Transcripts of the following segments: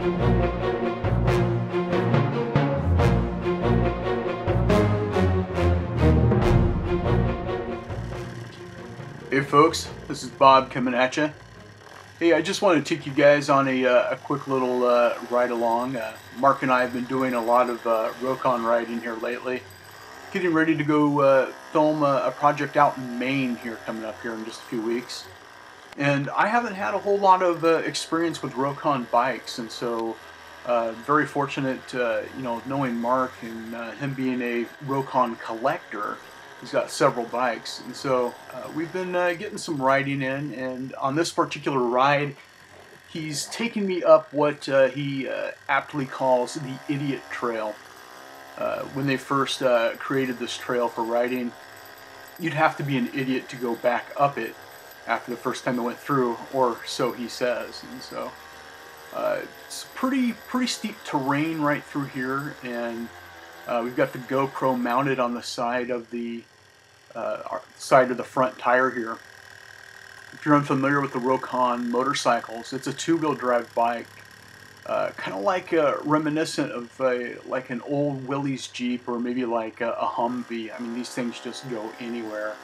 Hey folks, this is Bob coming at you. Hey, I just want to take you guys on a quick little ride along. Mark and I have been doing a lot of Rokon riding here lately. Getting ready to go film a project out in Maine here coming up here in just a few weeks. And I haven't had a whole lot of experience with Rokon bikes, and so very fortunate, knowing Mark and him being a Rokon collector. He's got several bikes, and so we've been getting some riding in, and on this particular ride he's taking me up what he aptly calls the idiot trail. When they first created this trail for riding, you'd have to be an idiot to go back up it after the first time it went through, or so he says. And so it's pretty steep terrain right through here, and we've got the GoPro mounted on the side of the front tire here. If you're unfamiliar with the Rokon motorcycles, it's a two-wheel drive bike, kind of like reminiscent of like an old Willys Jeep, or maybe like a Humvee. I mean, these things just go anywhere.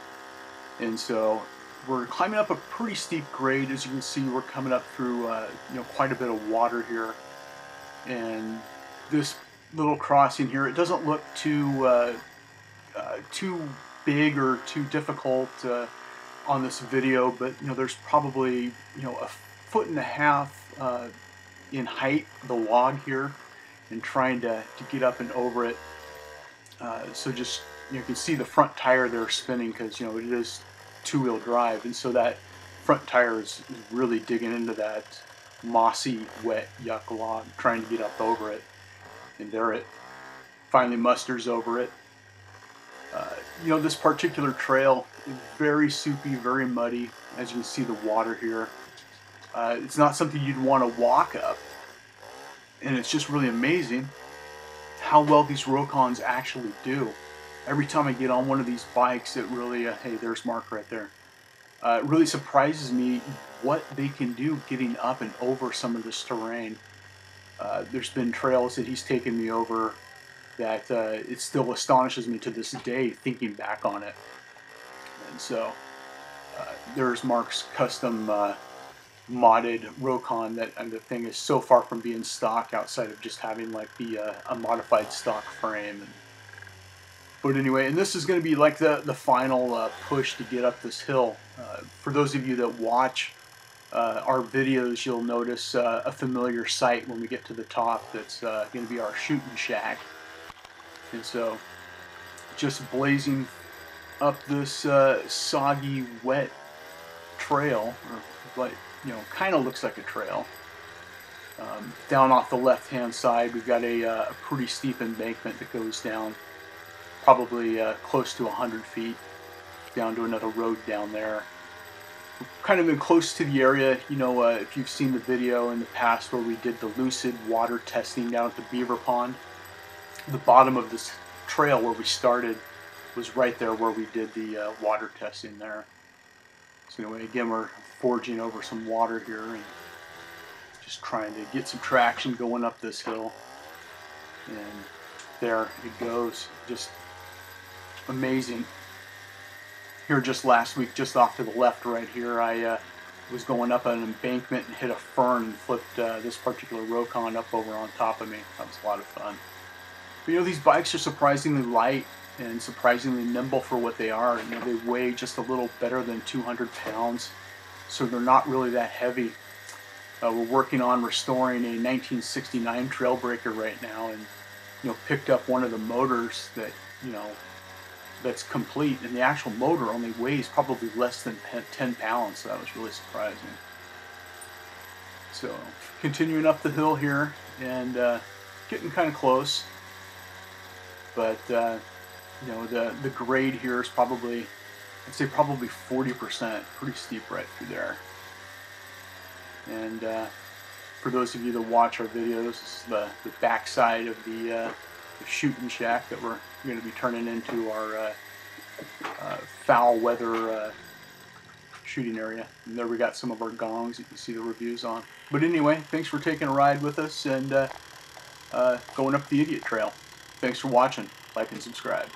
And so we're climbing up a pretty steep grade. As you can see, we're coming up through quite a bit of water here, and this little crossing here, it doesn't look too big or too difficult on this video, but there's probably a foot and a half in height, the log here, and trying to get up and over it. So just you can see the front tire there spinning, because it is two-wheel drive, and so that front tire is really digging into that mossy, wet, yuck log, trying to get up over it. And there it finally musters over it. This particular trail is very soupy, very muddy. As you can see, the water here. It's not something you'd want to walk up, and it's just really amazing how well these Rokons actually do. Every time I get on one of these bikes, it really, hey, there's Mark right there. It really surprises me what they can do getting up and over some of this terrain. There's been trails that he's taken me over that it still astonishes me to this day, thinking back on it. And so there's Mark's custom modded Rokon, and the thing is so far from being stock, outside of just having like a modified stock frame. But anyway, and this is going to be like the final push to get up this hill. For those of you that watch our videos, you'll notice a familiar sight when we get to the top. That's going to be our shooting shack. And so just blazing up this soggy, wet trail, or like, kind of looks like a trail. Down off the left-hand side, we've got a pretty steep embankment that goes down probably close to 100 feet down to another road down there. We've kind of been close to the area, if you've seen the video in the past where we did the lucid water testing down at the Beaver Pond. The bottom of this trail where we started was right there where we did the water testing there. So anyway, again, we're forging over some water here and just trying to get some traction going up this hill. And there it goes, just amazing. Here just last week, just off to the left right here, I was going up an embankment and hit a fern and flipped this particular Rokon up over on top of me. That was a lot of fun. But these bikes are surprisingly light and surprisingly nimble for what they are. They weigh just a little better than 200 pounds, so they're not really that heavy. We're working on restoring a 1969 Trailbreaker right now, and picked up one of the motors that that's complete, and the actual motor only weighs probably less than 10 pounds, so that was really surprising. So continuing up the hill here, and getting kind of close, but the grade here is probably, I'd say probably 40%, pretty steep right through there. And for those of you that watch our videos, this is the backside of the shooting shack that we're going to be turning into our foul weather shooting area. And there we got some of our gongs that you can see the reviews on. But anyway, thanks for taking a ride with us and going up the Idiot Trail. Thanks for watching. Like and subscribe.